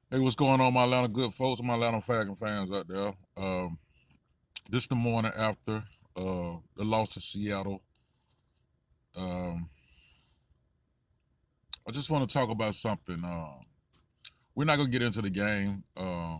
Hey, what's going on, my Atlanta good folks, my Atlanta Falcons fans out there? This the morning after the loss to Seattle. Um, I just want to talk about something. We're not gonna get into the game. A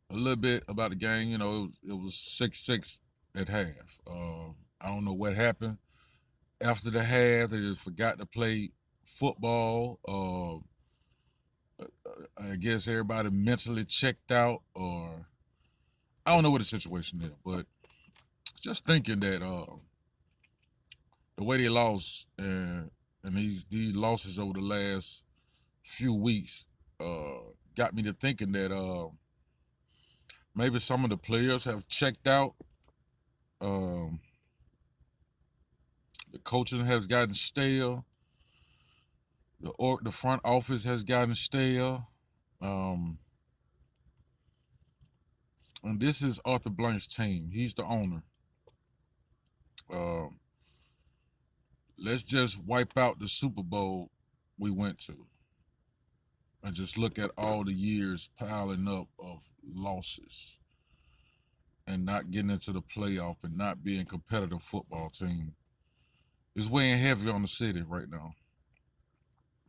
little bit about the game. It was 6-6 at half. I don't know what happened after the half. They just forgot to play football. I guess everybody mentally checked out, or I don't know what the situation is, but just thinking that the way they lost and these losses over the last few weeks got me to thinking that maybe some of the players have checked out. Um, the coaching has gotten stale. The front office has gotten stale. Um, and this is Arthur Blank's team. He's the owner. Um, let's just wipe out the Super Bowl we went to and just look at all the years piling up of losses and not getting into the playoff and not being a competitive football team is weighing heavy on the city right now.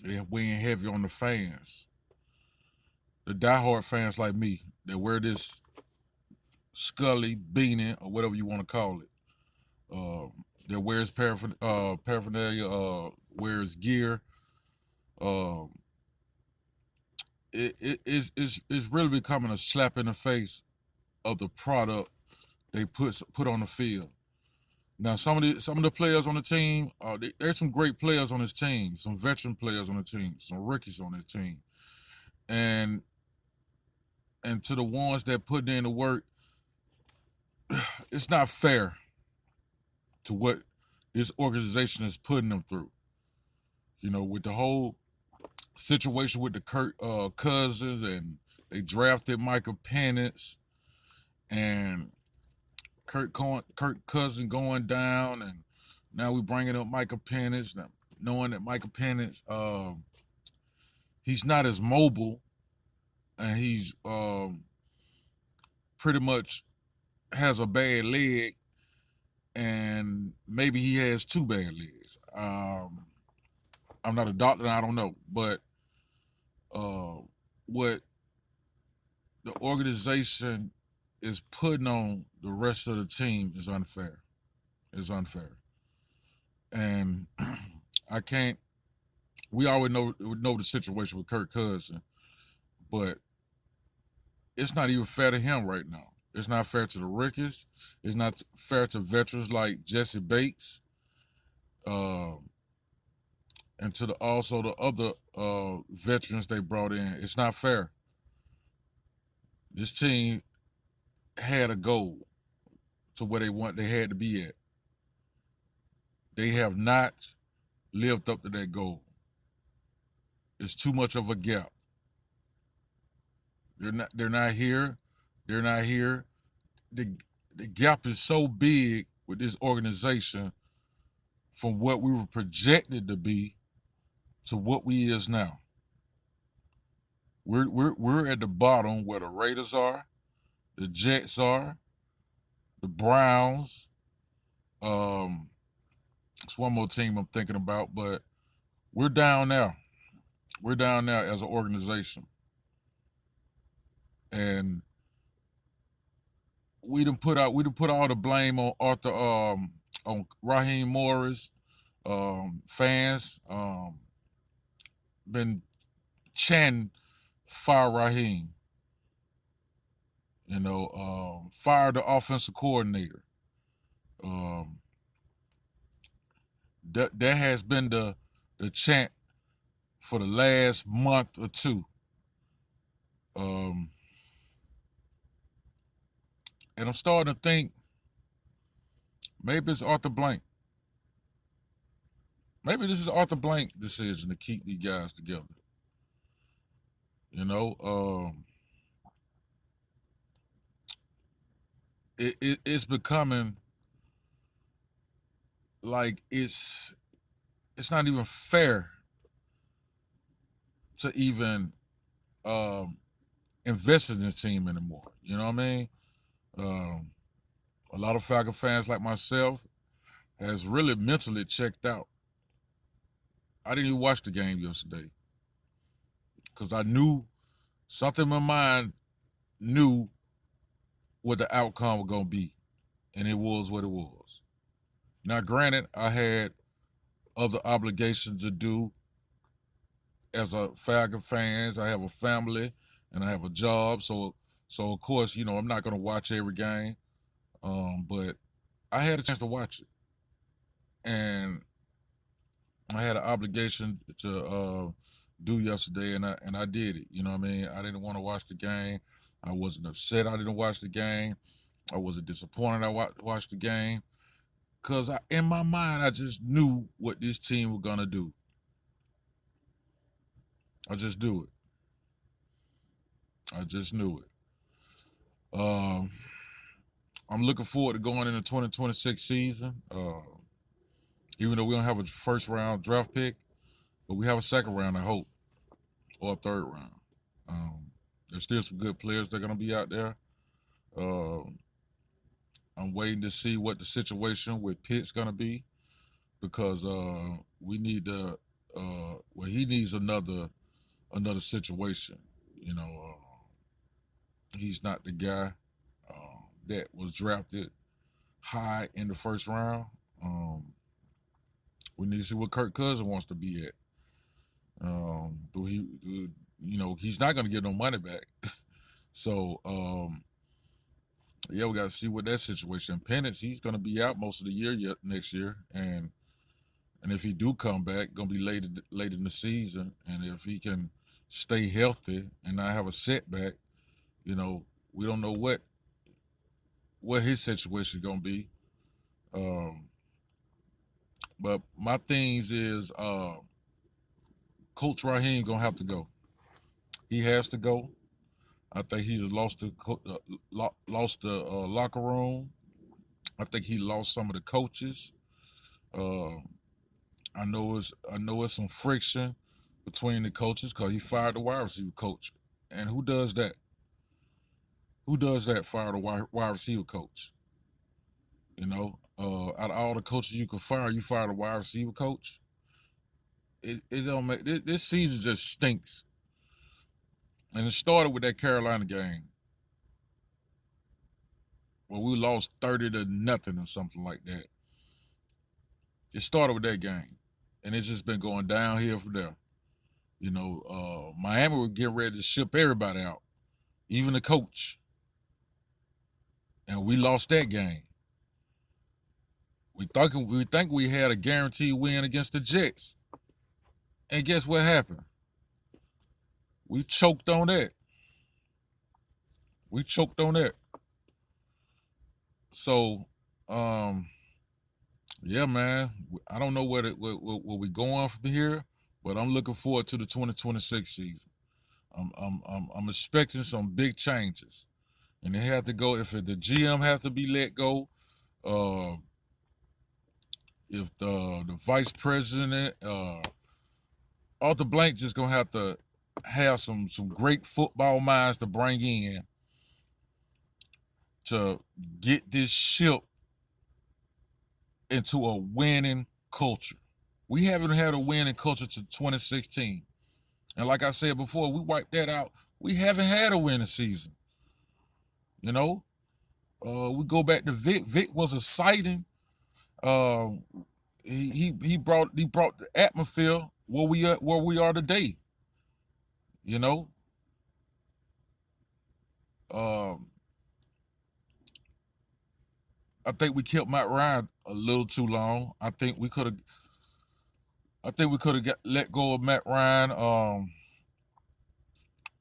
They're weighing heavy on the fans, the diehard fans like me that wear this Scully beanie or whatever you want to call it. That wears paraphernalia, wears gear. Um, it's really becoming a slap in the face of the product they put on the field. Now, some of the players on the team, there's some great players on this team, some veteran players on the team, some rookies on this team, and to the ones that put in the work, it's not fair to what this organization is putting them through. With the whole situation with the Kirk Cousins, and they drafted Michael Penix, and Kirk Cousins going down, and now we bringing up Michael Penix, knowing that Michael Penix, he's not as mobile, and he's pretty much has a bad leg, and maybe he has two bad legs. I'm not a doctor, and I don't know, but uh, what the organization is putting on the rest of the team is unfair. It's unfair, and I can't. We already know the situation with Kirk Cousins, but it's not even fair to him right now. It's not fair to the rookies. It's not fair to veterans like Jesse Bates, uh, and to also the other veterans they brought in. It's not fair. This team had a goal to where they had to be at. They have not lived up to that goal. It's too much of a gap. They're not here. They're not here. The the gap is so big with this organization from what we were projected to be to what we is now. We're at the bottom where the Raiders are, the Jets are, the Browns. Um, it's one more team I'm thinking about, but we're down there. We're down there as an organization, and we done put all the blame on Arthur, on Raheem Morris. Fans been chanting fire Raheem. Fire the offensive coordinator. Um, that has been the chant for the last month or two. Um, and I'm starting to think maybe it's Arthur Blank. Maybe this is Arthur Blank decision to keep these guys together. You know, it's becoming like it's not even fair to even um, invested in the team anymore. You know what I mean? Um, a lot of Falcon fans like myself has really mentally checked out. I didn't even watch the game yesterday because I knew something in my mind knew what the outcome was going to be, and it was what it was. Now, granted, I had other obligations to do as a Falcon fans. I have a family and I have a job, so of course, I'm not going to watch every game, but I had a chance to watch it, and I had an obligation to do yesterday, and I did it. You know what I mean? I didn't want to watch the game. I wasn't upset I didn't watch the game. I wasn't disappointed I watched the game because in my mind I just knew what this team was gonna do. I just do it. I just knew it. I'm looking forward to going into 2026 season. Even though we don't have a first round draft pick, but we have a second round, I hope, or a third round. Um, there's still some good players that are going to be out there. Uh, I'm waiting to see what the situation with Pitt's going to be because we need to. Well, he needs another situation. You know, he's not the guy that was drafted high in the first round. We need to see what Kirk Cousins wants to be at. He's not going to get no money back. So, yeah, we got to see what that situation. Penance, he's going to be out most of the year yet next year, and if he do come back, going to be late in the season. And if he can stay healthy and not have a setback, we don't know what his situation going to be. But my things is Coach Raheem going to have to go. He has to go. I think he's lost the locker room. I think he lost some of the coaches. Uh, I know it's some friction between the coaches because he fired the wide receiver coach. And who does that? Who does that? Fire the wide receiver coach. Out of all the coaches you could fire, you fire the wide receiver coach. It don't make this season just stinks. And it started with that Carolina game where we lost 30-0 or something like that. It started with that game, and it's just been going downhill from there. Miami would get ready to ship everybody out, even the coach, and we lost that game. We think we had a guaranteed win against the Jets, and guess what happened? We choked on that. So, yeah, man. I don't know where we going from here, but I'm looking forward to the 2026 season. I'm expecting some big changes, and they have to go. If the GM have to be let go, if the vice president, Arthur Blank, just gonna have to have some great football minds to bring in to get this ship into a winning culture. We haven't had a winning culture to 2016. And like I said before, we wiped that out. We haven't had a winning season. We go back to Vic. Vic was a sighting. He brought the atmosphere where we are today. I think we kept Matt Ryan a little too long. I think we could have let go of Matt Ryan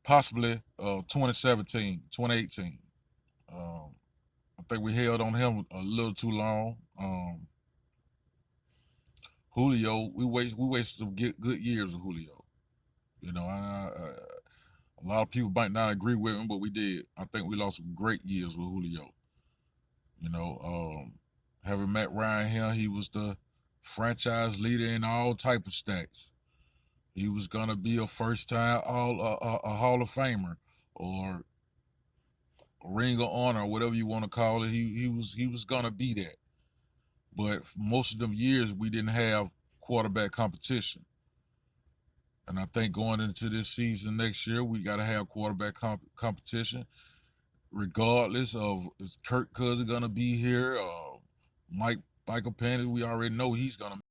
possibly 2017, 2018. I think we held on him a little too long. Julio, we wasted some good years of Julio. A lot of people might not agree with him, but we did. I think we lost some great years with Julio. Having Matt Ryan here, he was the franchise leader in all type of stats. He was gonna be a first time a Hall of Famer or a Ring of Honor, or whatever you want to call it. He was gonna be that. But for most of them years, we didn't have quarterback competition. And I think going into this season next year, we got to have quarterback competition, regardless of is Kirk Cousins gonna be here, Michael Penny. We already know he's gonna